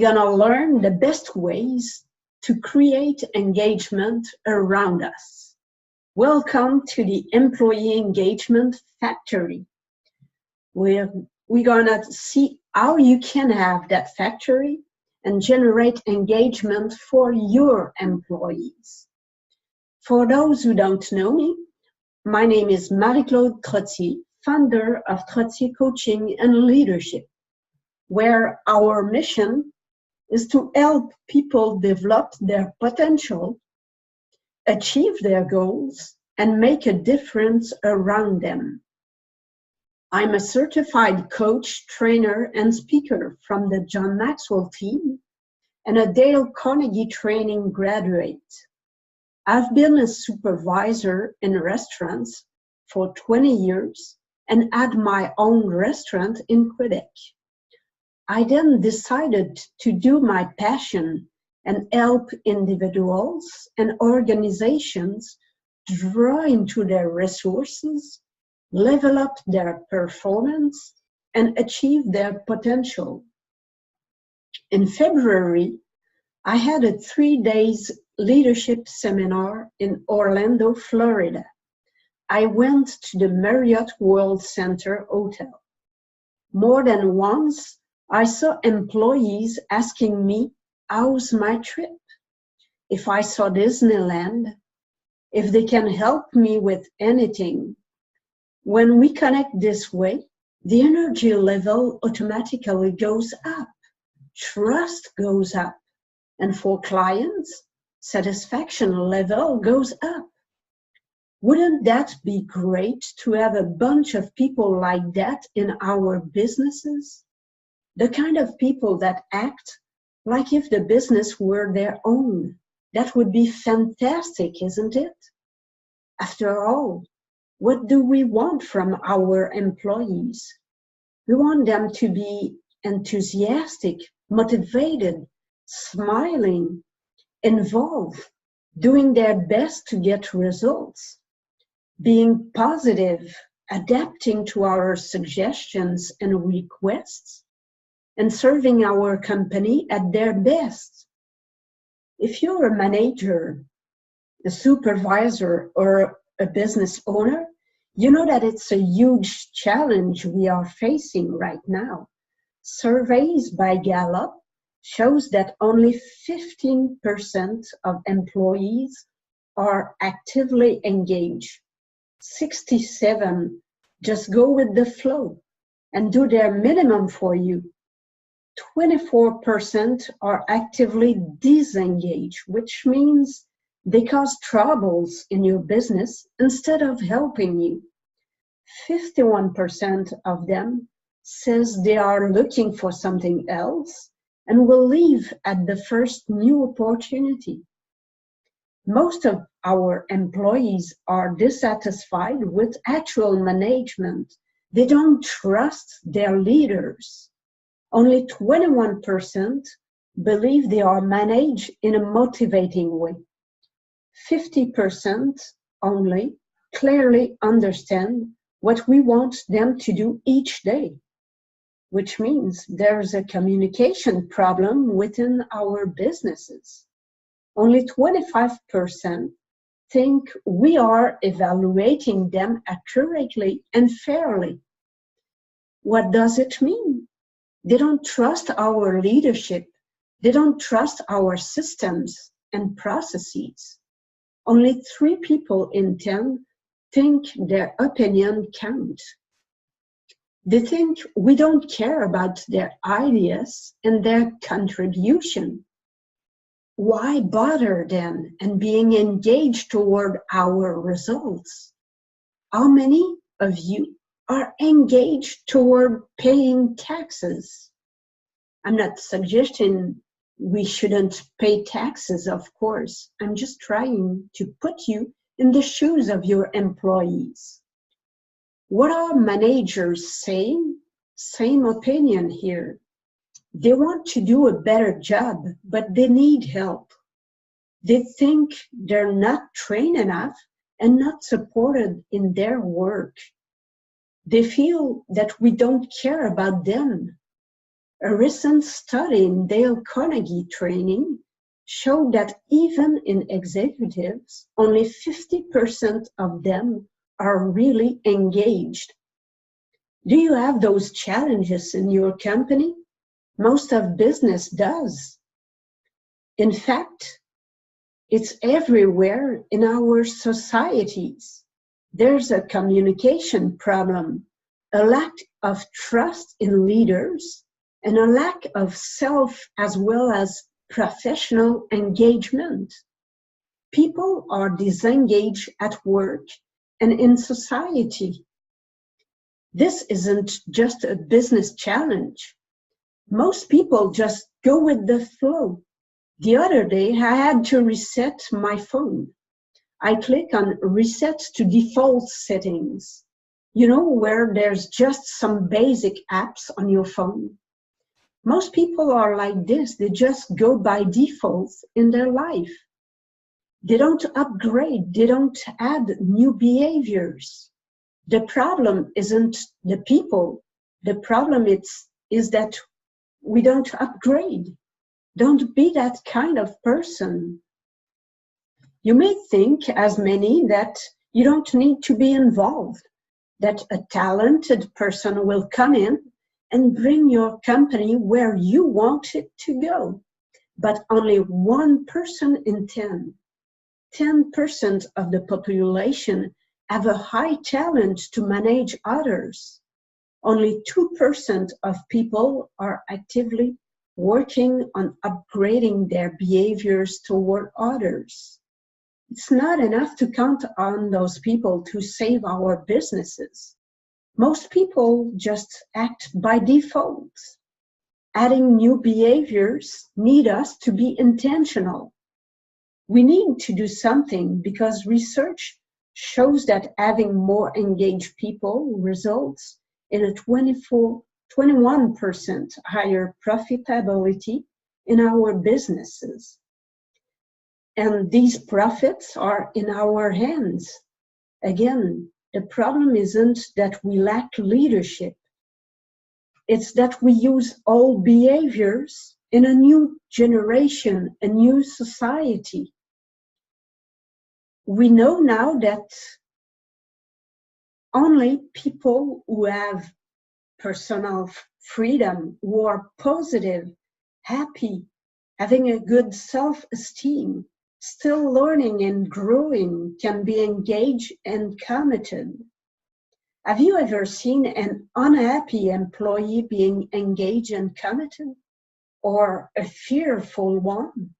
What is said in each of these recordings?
gonna learn the best ways to create engagement around us. Welcome to the Employee Engagement Factory, where we're gonna see how you can have that factory and generate engagement for your employees. For those who don't know me, my name is Marie-Claude, founder of Trottier Coaching and Leadership, where our mission is to help people develop their potential, achieve their goals, and make a difference around them. I'm a certified coach, trainer, and speaker from the John Maxwell team and a Dale Carnegie training graduate. I've been a supervisor in restaurants for 20 years and had my own restaurant in Quebec. I then decided to do my passion and help individuals and organizations draw into their resources, level up their performance, and achieve their potential. In February, I had a 3-day leadership seminar in Orlando, Florida. I went to the Marriott World Center Hotel. More than once, I saw employees asking me, how's my trip? If I saw Disneyland, if they can help me with anything. When we connect this way, the energy level automatically goes up, trust goes up, and for clients, satisfaction level goes up. Wouldn't that be great to have a bunch of people like that in our businesses? The kind of people that act like if the business were their own. That would be fantastic, isn't it? After all, what do we want from our employees? We want them to be enthusiastic, motivated, smiling, involved, doing their best to get results, being positive, adapting to our suggestions and requests, and serving our company at their best. If you're a manager, a supervisor, or a business owner, you know that it's a huge challenge we are facing right now. Surveys by Gallup shows that only 15% of employees are actively engaged. 67% just go with the flow and do their minimum for you. 24% are actively disengaged, which means they cause troubles in your business instead of helping you. 51% of them says they are looking for something else and will leave at the first new opportunity. Most of our employees are dissatisfied with actual management. They don't trust their leaders. Only 21% believe they are managed in a motivating way. 50% only clearly understand what we want them to do each day, which means there's a communication problem within our businesses. Only 25% think we are evaluating them accurately and fairly. What does it mean? They don't trust our leadership. They don't trust our systems and processes. Only 3 people in 10 think their opinion counts. They think we don't care about their ideas and their contribution. Why bother then and being engaged toward our results? How many of you are engaged toward paying taxes? I'm not suggesting we shouldn't pay taxes, of course. I'm just trying to put you in the shoes of your employees. What are managers saying? Same opinion here. They want to do a better job, but they need help. They think they're not trained enough and not supported in their work. They feel that we don't care about them. A recent study in Dale Carnegie training showed that even in executives, only 50% of them are really engaged. Do you have those challenges in your company? Most of business does. In fact, it's everywhere in our societies. There's a communication problem, a lack of trust in leaders, and a lack of self as well as professional engagement. People are disengaged at work and in society. This isn't just a business challenge. Most people just go with the flow. The other day, I had to reset my phone. I click on Reset to Default Settings. You know, where there's just some basic apps on your phone. Most people are like this. They just go by default in their life. They don't upgrade. They don't add new behaviors. The problem isn't the people. The problem is that we don't upgrade. Don't be that kind of person. You may think, as many, that you don't need to be involved, that a talented person will come in and bring your company where you want it to go. But only 1 person in 10% of the population have a high talent to manage others. Only 2% of people are actively working on upgrading their behaviors toward others. It's not enough to count on those people to save our businesses. Most people just act by default. Adding new behaviors need us to be intentional. We need to do something because research shows that having more engaged people results in a 21% higher profitability in our businesses. And these profits are in our hands. Again, the problem isn't that we lack leadership. It's that we use old behaviors in a new generation, a new society. We know now that only people who have personal freedom, who are positive, happy, having a good self-esteem, still learning and growing, can be engaged and committed. Have you ever seen an unhappy employee being engaged and committed, or a fearful one?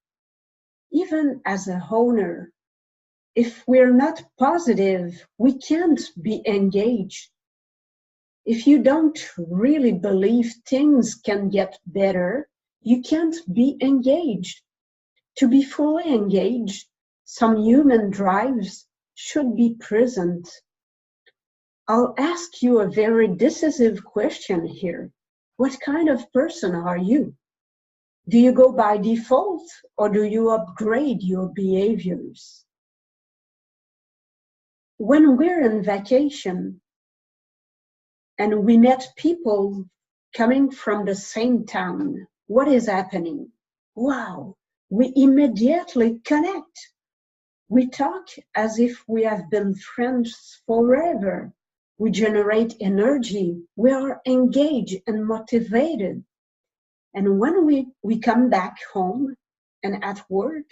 Even as a owner, if we're not positive, we can't be engaged. If you don't really believe things can get better, you can't be engaged. To be fully engaged, some human drives should be present. I'll ask you a very decisive question here. What kind of person are you? Do you go by default, or do you upgrade your behaviors? When we're in vacation and we met people coming from the same town, what is happening? Wow, we immediately connect. We talk as if we have been friends forever. We generate energy. We are engaged and motivated. And when we come back home and at work,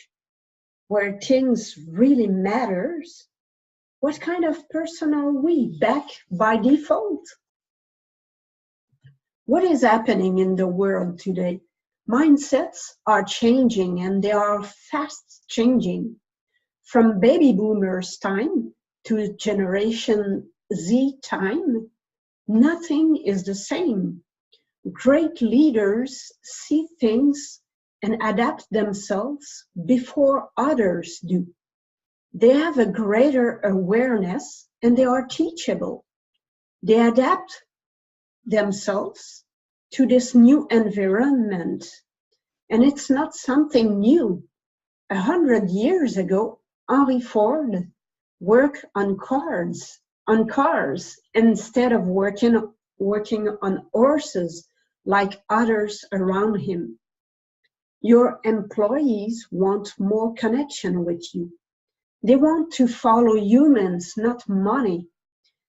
where things really matters, what kind of person are we? Back by default? What is happening in the world today? Mindsets are changing, and they are fast changing. From baby boomers' time to Generation Z time, nothing is the same. Great leaders see things and adapt themselves before others do. They have a greater awareness and they are teachable. They adapt themselves to this new environment. And it's not something new. 100 years ago, Henry Ford worked on cars instead of working on horses like others around him. Your employees want more connection with you. They want to follow humans, not money.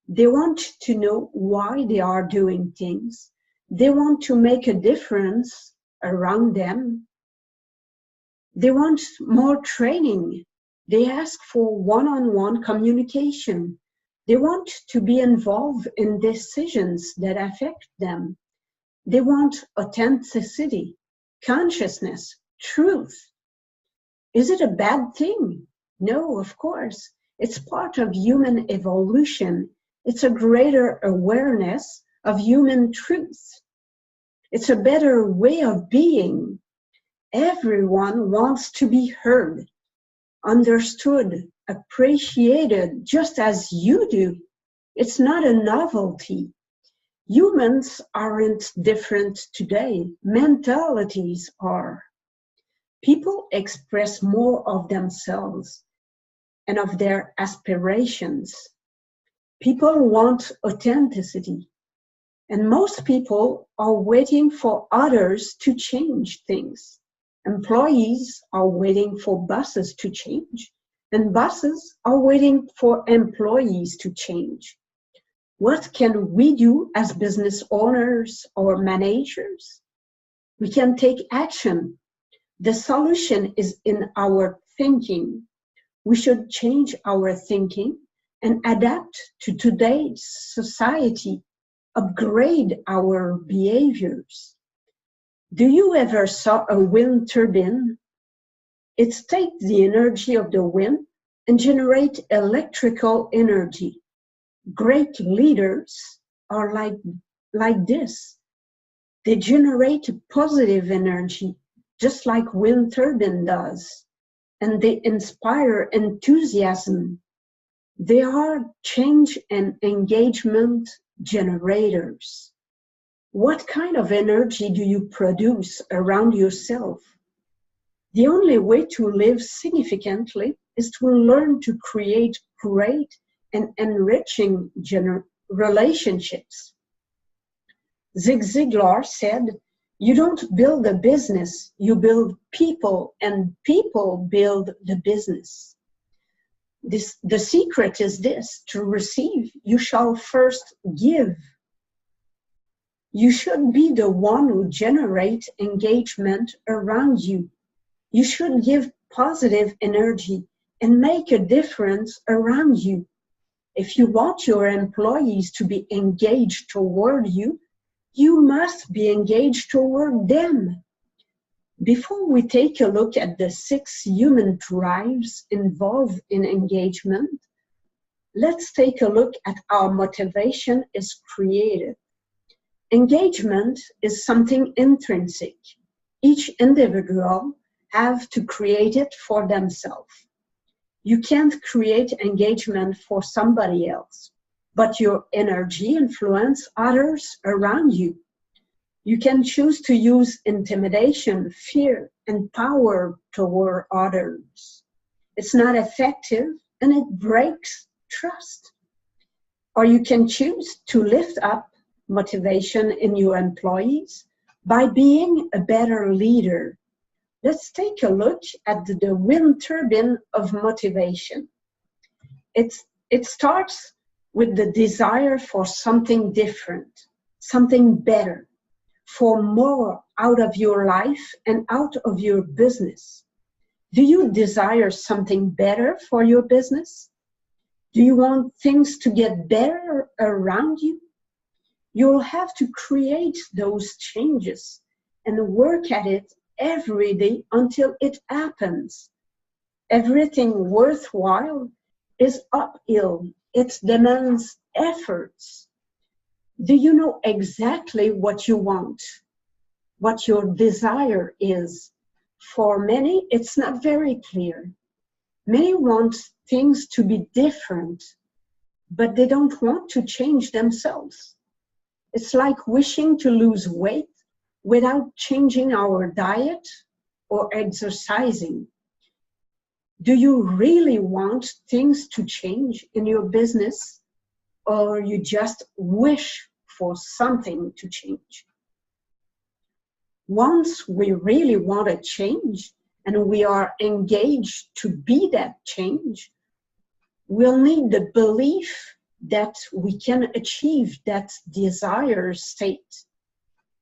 They want to know why they are doing things. They want to make a difference around them. They want more training. They ask for one-on-one communication. They want to be involved in decisions that affect them. They want authenticity, consciousness, truth. Is it a bad thing? No, of course. It's part of human evolution. It's a greater awareness of human truth. It's a better way of being. Everyone wants to be heard, understood, appreciated just as you do. It's not a novelty. Humans aren't different today. Mentalities are. People express more of themselves and of their aspirations. People want authenticity. And most people are waiting for others to change things. Employees are waiting for bosses to change, and bosses are waiting for employees to change. What can we do as business owners or managers? We can take action. The solution is in our thinking. We should change our thinking and adapt to today's society, upgrade our behaviors. Do you ever saw a wind turbine? It takes the energy of the wind and generates electrical energy. Great leaders are like this. They generate positive energy, just like wind turbine does, and they inspire enthusiasm. They are change and engagement generators. What kind of energy do you produce around yourself? The only way to live significantly is to learn to create great and enriching relationships. Zig Ziglar said, "You don't build a business, you build people, and people build the business." The secret is this: to receive, you shall first give. You should be the one who generates engagement around you. You should give positive energy and make a difference around you. If you want your employees to be engaged toward you, you must be engaged toward them. Before we take a look at the 6 human drives involved in engagement, let's take a look at how motivation is created. Engagement is something intrinsic. Each individual has to create it for themselves. You can't create engagement for somebody else, but your energy influences others around you. You can choose to use intimidation, fear, and power toward others. It's not effective and it breaks trust. Or you can choose to lift up motivation in your employees by being a better leader. Let's take a look at the wind turbine of motivation. It starts with the desire for something different, something better, for more out of your life and out of your business. Do you desire something better for your business? Do you want things to get better around you? You'll have to create those changes and work at it every day until it happens. Everything worthwhile is uphill. It demands efforts. Do you know exactly what you want? What your desire is? For many, it's not very clear. Many want things to be different, but they don't want to change themselves. It's like wishing to lose weight without changing our diet or exercising. Do you really want things to change in your business, or you just wish for something to change? Once we really want a change and we are engaged to be that change, we'll need the belief that we can achieve that desired state,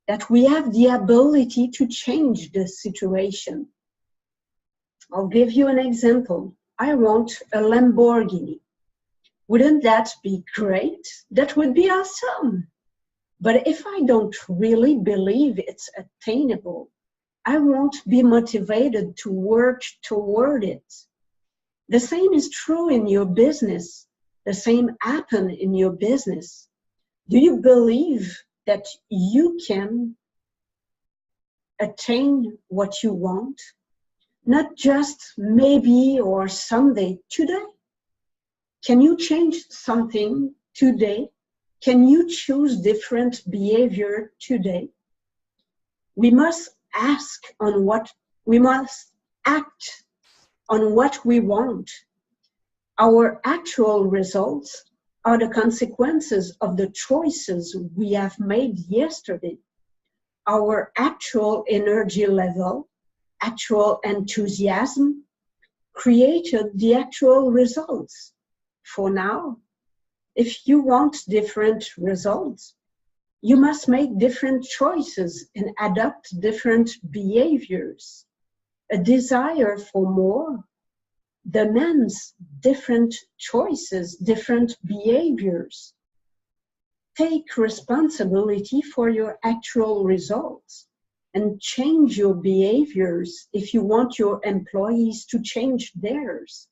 that we have the ability to change the situation. I'll give you an example. I want a Lamborghini. Wouldn't that be great? That would be awesome. But if I don't really believe it's attainable, I won't be motivated to work toward it. The same is true in your business. The same happens in your business. Do you believe that you can attain what you want? Not just maybe or someday, today. Can you change something today? Can you choose different behavior today? We must act on what we want. Our actual results are the consequences of the choices we have made yesterday. Our actual energy level, actual enthusiasm, created the actual results. For now, if you want different results, you must make different choices and adopt different behaviors. A desire for more demands different choices, different behaviors. Take responsibility for your actual results and change your behaviors if you want your employees to change theirs.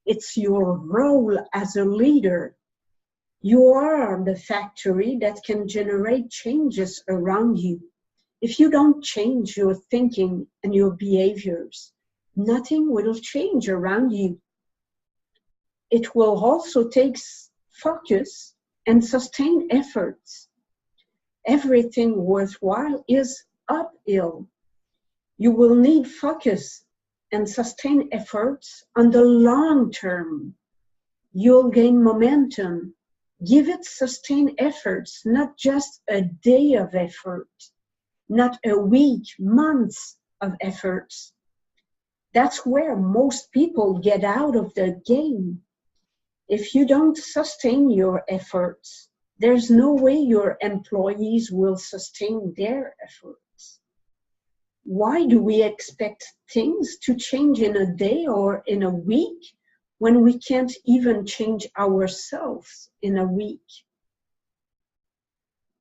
It's your role as a leader. You are the factory that can generate changes around you. If you don't change your thinking and your behaviors, nothing will change around you. It will also take focus and sustained efforts. Everything worthwhile is uphill. You will need focus and sustained efforts on the long term. You'll gain momentum. Give it sustained efforts, not just a day of effort, not a week, months of efforts. That's where most people get out of the game. If you don't sustain your efforts, there's no way your employees will sustain their efforts. Why do we expect things to change in a day or in a week when we can't even change ourselves in a week?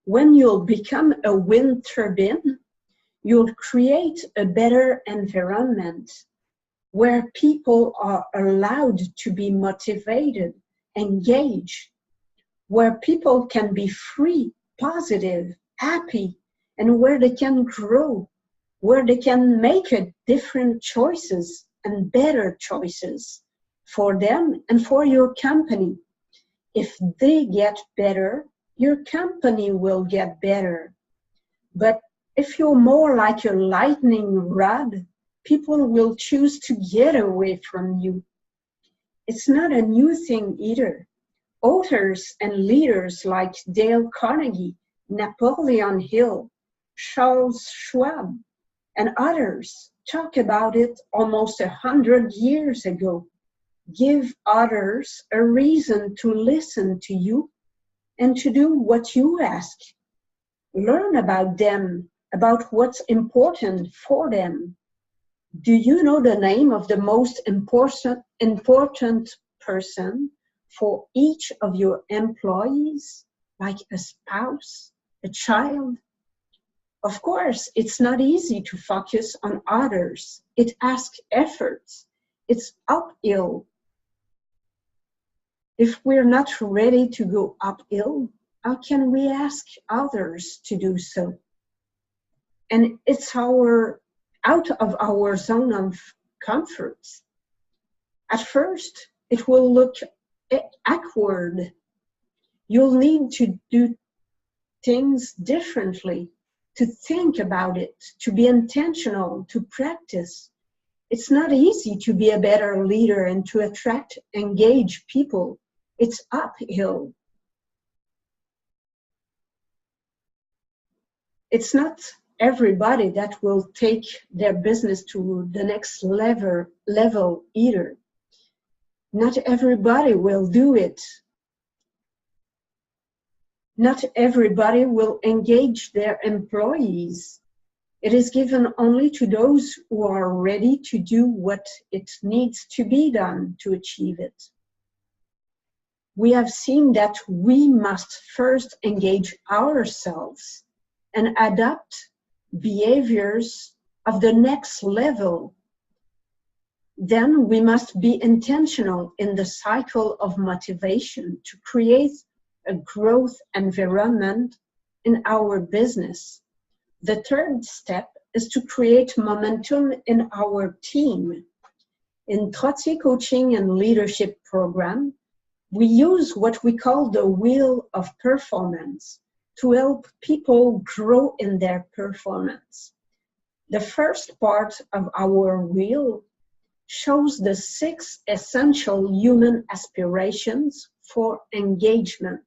When you'll become a wind turbine, you'll create a better environment where people are allowed to be motivated, engaged, where people can be free, positive, happy, and where they can grow, where they can make different choices and better choices for them and for your company. If they get better, your company will get better. But if you're more like a lightning rod, people will choose to get away from you. It's not a new thing either. Authors and leaders like Dale Carnegie, Napoleon Hill, Charles Schwab, and others talk about it almost 100 years ago. Give others a reason to listen to you and to do what you ask. Learn about them, about what's important for them. Do you know the name of the most important person for each of your employees, like a spouse, a child? Of course, it's not easy to focus on others. It asks efforts. It's uphill. If we're not ready to go uphill, how can we ask others to do so? And it's out of our zone of comfort. At first, it will look awkward. You'll need to do things differently, to think about it, to be intentional, to practice. It's not easy to be a better leader and to attract, engage people. It's uphill. It's not everybody that will take their business to the next level either. Not everybody will do it. Not everybody will engage their employees. It is given only to those who are ready to do what it needs to be done to achieve it. We have seen that we must first engage ourselves and adapt behaviors of the next level. Then we must be intentional in the cycle of motivation to create a growth environment in our business. The third step is to create momentum in our team. In Trottier Coaching and Leadership Program, we use what we call the wheel of performance to help people grow in their performance. The first part of our wheel shows the 6 essential human aspirations for engagement.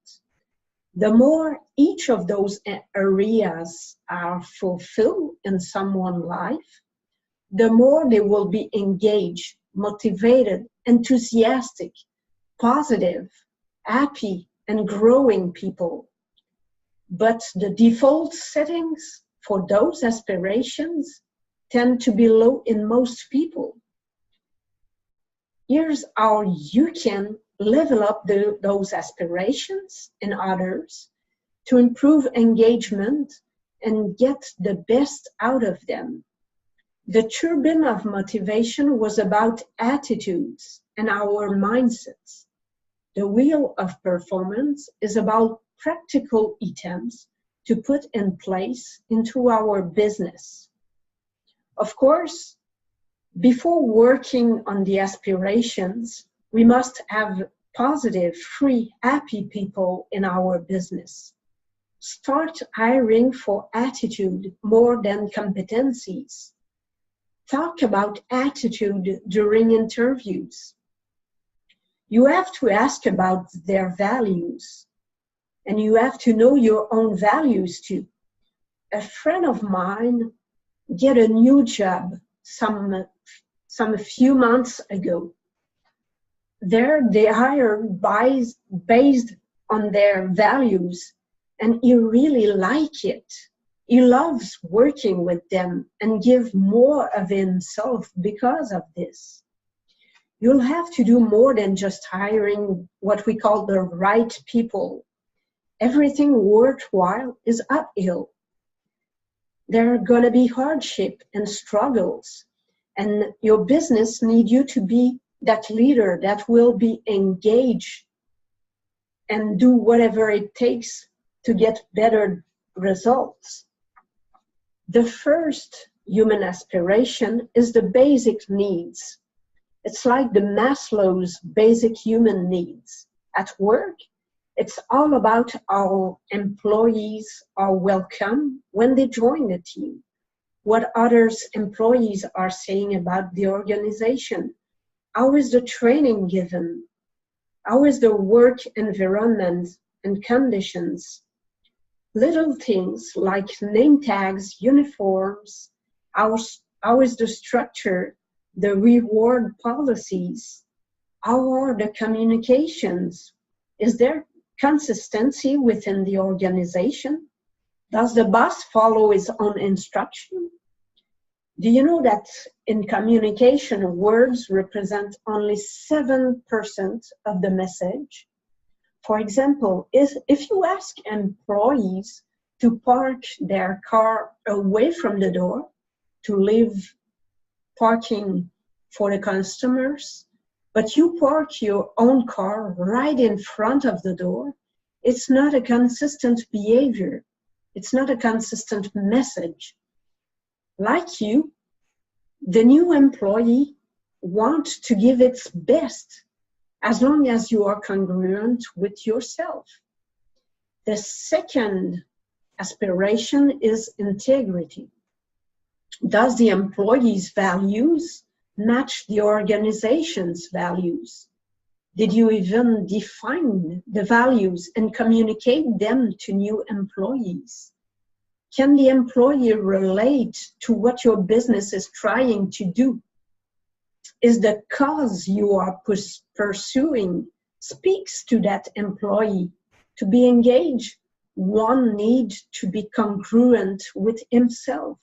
The more each of those areas are fulfilled in someone's life, the more they will be engaged, motivated, enthusiastic, positive, happy, and growing people. But the default settings for those aspirations tend to be low in most people. Here's how you can level up those aspirations in others to improve engagement and get the best out of them. The turbine of motivation was about attitudes and our mindsets. The wheel of performance is about practical items to put in place into our business. Of course, before working on the aspirations, we must have positive, free, happy people in our business. Start hiring for attitude more than competencies. Talk about attitude during interviews. You have to ask about their values, and you have to know your own values too. A friend of mine get a new job some few months ago. There they hired based on their values, and he really liked it. He loves working with them and give more of himself because of this. You'll have to do more than just hiring what we call the right people. Everything worthwhile is uphill. There are going to be hardship and struggles, and your business needs you to be that leader that will be engaged and do whatever it takes to get better results. The first human aspiration is the basic needs. It's like the Maslow's basic human needs. At work, it's all about how employees are welcome when they join the team, what others employees are saying about the organization, how is the training given, how is the work environment and conditions. Little things like name tags, uniforms, how is the structure, the reward policies, how are the communications, is there consistency within the organization? Does the boss follow his own instruction? Do you know that in communication, words represent only 7% of the message? For example, if you ask employees to park their car away from the door, to leave parking for the customers, but you park your own car right in front of the door, it's not a consistent behavior. It's not a consistent message. Like you, the new employee wants to give its best as long as you are congruent with yourself. The second aspiration is integrity. Does the employee's values match the organization's values? Did you even define the values and communicate them to new employees? Can the employee relate to what your business is trying to do? Is the cause you are pursuing speaks to that employee? To be engaged, one needs to be congruent with himself.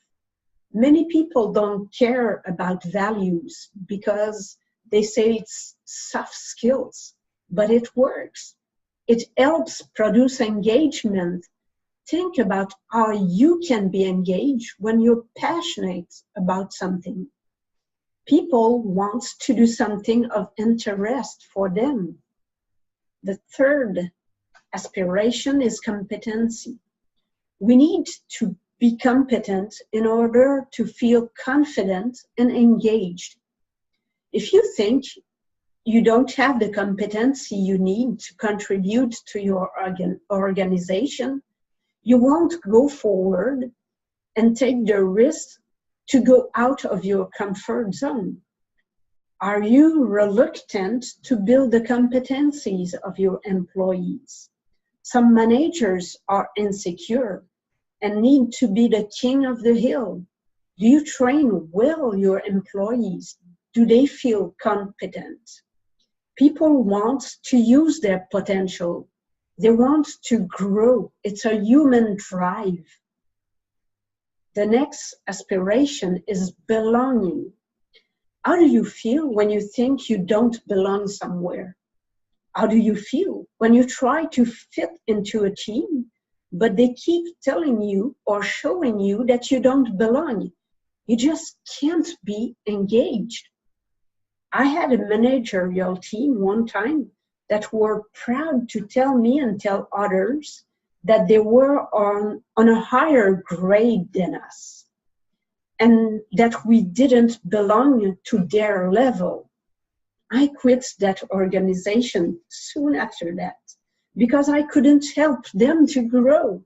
Many people don't care about values because they say it's soft skills, but it works. It helps produce engagement. Think about how you can be engaged when you're passionate about something. People want to do something of interest for them. The third aspiration is competency. We need to be competent in order to feel confident and engaged. If you think you don't have the competency you need to contribute to your organization, you won't go forward and take the risk to go out of your comfort zone. Are you reluctant to build the competencies of your employees? Some managers are insecure and need to be the king of the hill. Do you train well your employees? Do they feel competent? People want to use their potential. They want to grow. It's a human drive. The next aspiration is belonging. How do you feel when you think you don't belong somewhere? How do you feel when you try to fit into a team, but they keep telling you or showing you that you don't belong? You just can't be engaged. I had a managerial team one time that were proud to tell me and tell others that they were on a higher grade than us and that we didn't belong to their level. I quit that organization soon after that because I couldn't help them to grow.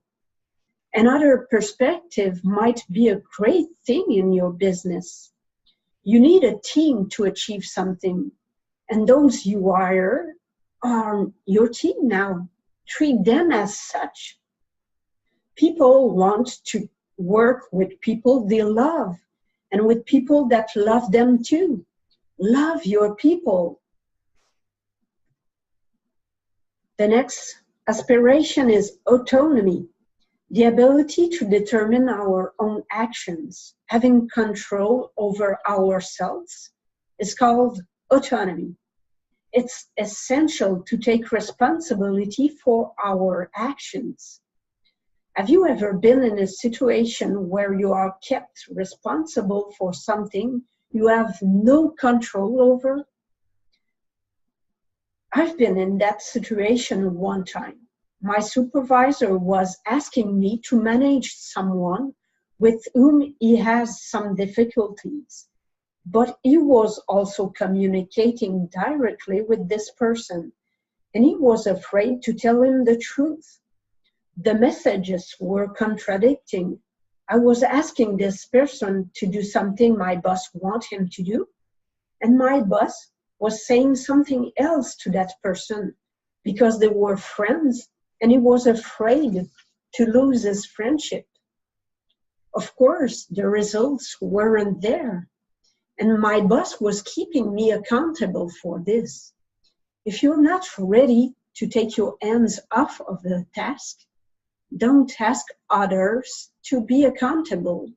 Another perspective might be a great thing in your business. You need a team to achieve something, and those you hire are your team now. Treat them as such. People want to work with people they love and with people that love them too. Love your people. The next aspiration is autonomy, the ability to determine our own actions. Having control over ourselves is called autonomy. It's essential to take responsibility for our actions. Have you ever been in a situation where you are kept responsible for something you have no control over? I've been in that situation one time. My supervisor was asking me to manage someone with whom he has some difficulties, but he was also communicating directly with this person, and he was afraid to tell him the truth. The messages were contradicting. I was asking this person to do something my boss wanted him to do, and my boss was saying something else to that person because they were friends, and he was afraid to lose his friendship. Of course, the results weren't there, and my boss was keeping me accountable for this. If you're not ready to take your hands off of the task, don't ask others to be accountable.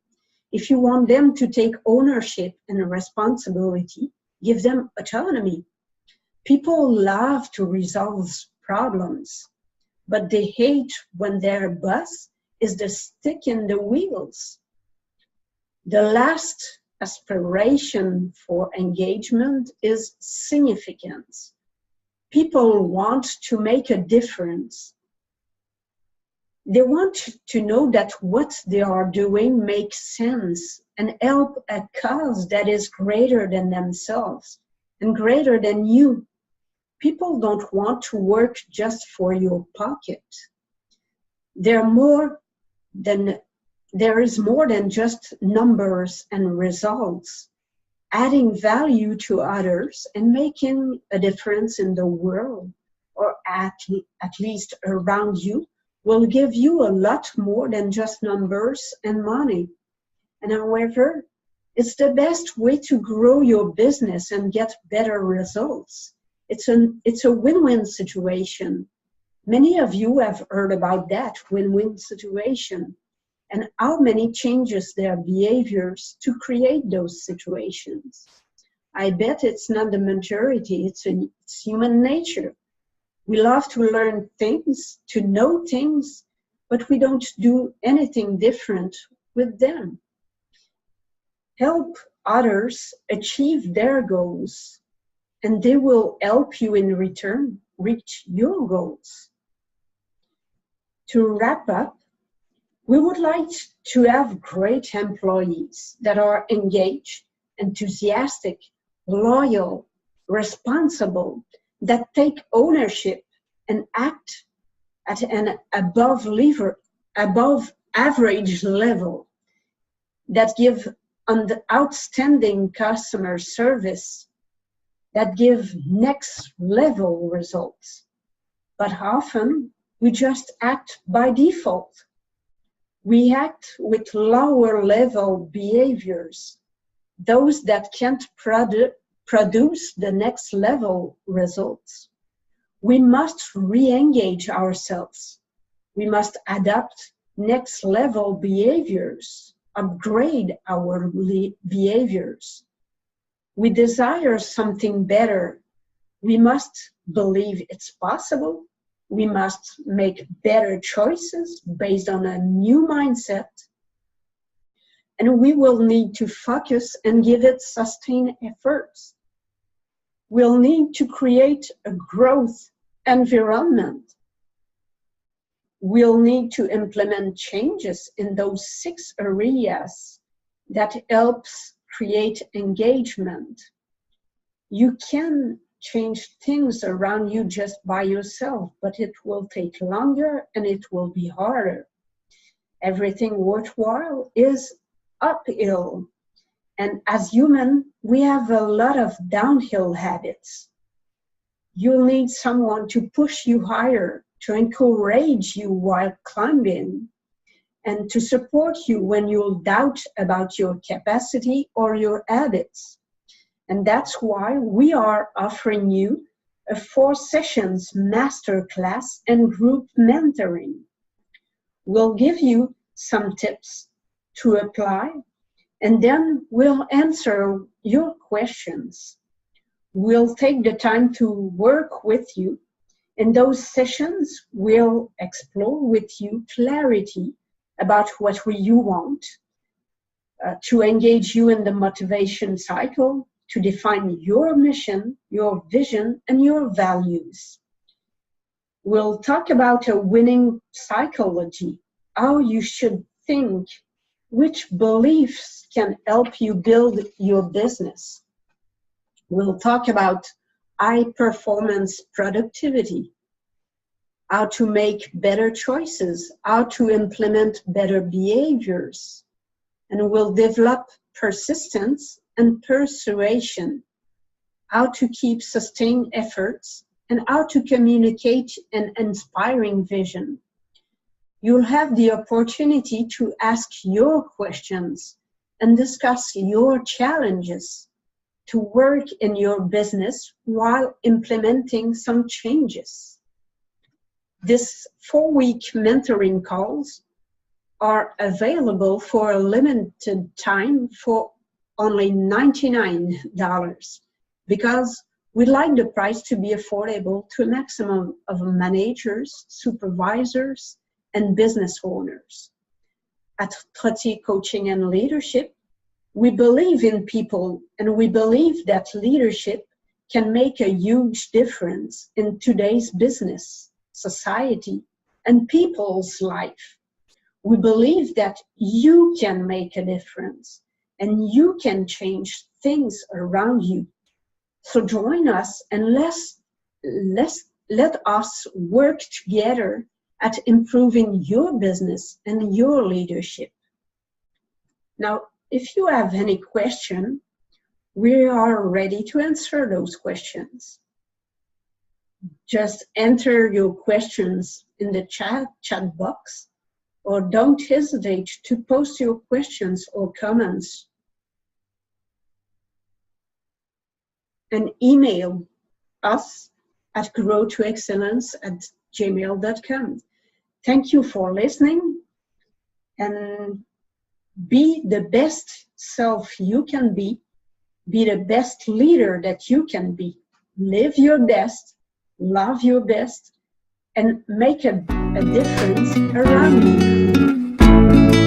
If you want them to take ownership and responsibility, give them autonomy. People love to resolve problems, but they hate when their boss is the stick in the wheels. The last aspiration for engagement is significance. People want to make a difference. They want to know that what they are doing makes sense and help a cause that is greater than themselves and greater than you. People don't want to work just for your pocket. There is more than just numbers and results. Adding value to others and making a difference in the world, or at least around you, will give you a lot more than just numbers and money. And however, it's the best way to grow your business and get better results. It's a win-win situation. Many of you have heard about that win-win situation and how many changes their behaviors to create those situations. I bet it's not the majority, it's human nature. We love to learn things, to know things, but we don't do anything different with them. Help others achieve their goals, and they will help you in return reach your goals. To wrap up, we would like to have great employees that are engaged, enthusiastic, loyal, responsible, that take ownership and act at an above average level, that give outstanding customer service, that give next level results. But often we just act by default. We act with lower level behaviors, those that can't produce the next level results. We must re-engage ourselves. We must adapt next level behaviors, upgrade our behaviors. We desire something better. We must believe it's possible. We must make better choices based on a new mindset. And we will need to focus and give it sustained efforts. We'll need to create a growth environment. We'll need to implement changes in those 6 areas that helps create engagement. You can change things around you just by yourself, but it will take longer and it will be harder. Everything worthwhile is uphill. And as human, we have a lot of downhill habits. You'll need someone to push you higher, to encourage you while climbing, and to support you when you'll doubt about your capacity or your habits. And that's why we are offering you a 4 sessions masterclass and group mentoring. We'll give you some tips to apply, and then we'll answer your questions. We'll take the time to work with you. In those sessions, we'll explore with you clarity about what you want, to engage you in the motivation cycle, to define your mission, your vision, and your values. We'll talk about a winning psychology, how you should think, which beliefs can help you build your business. We'll talk about high performance productivity, how to make better choices, how to implement better behaviors, and we'll develop persistence and persuasion, how to keep sustained efforts, and how to communicate an inspiring vision. You'll have the opportunity to ask your questions and discuss your challenges, to work in your business while implementing some changes. These 4-week mentoring calls are available for a limited time for only $99 because we'd like the price to be affordable to a maximum of managers, supervisors, and business owners. At Trottier Coaching and Leadership, we believe in people, and we believe that leadership can make a huge difference in today's business, society, and people's life. We believe that you can make a difference and you can change things around you. So join us and let us work together at improving your business and your leadership. Now, if you have any question, we are ready to answer those questions. Just enter your questions in the chat box, or don't hesitate to post your questions or comments. And email us at growtoexcellence@gmail.com. Thank you for listening, and be the best self you can be the best leader that you can be. Live your best, love your best, and make a difference around you.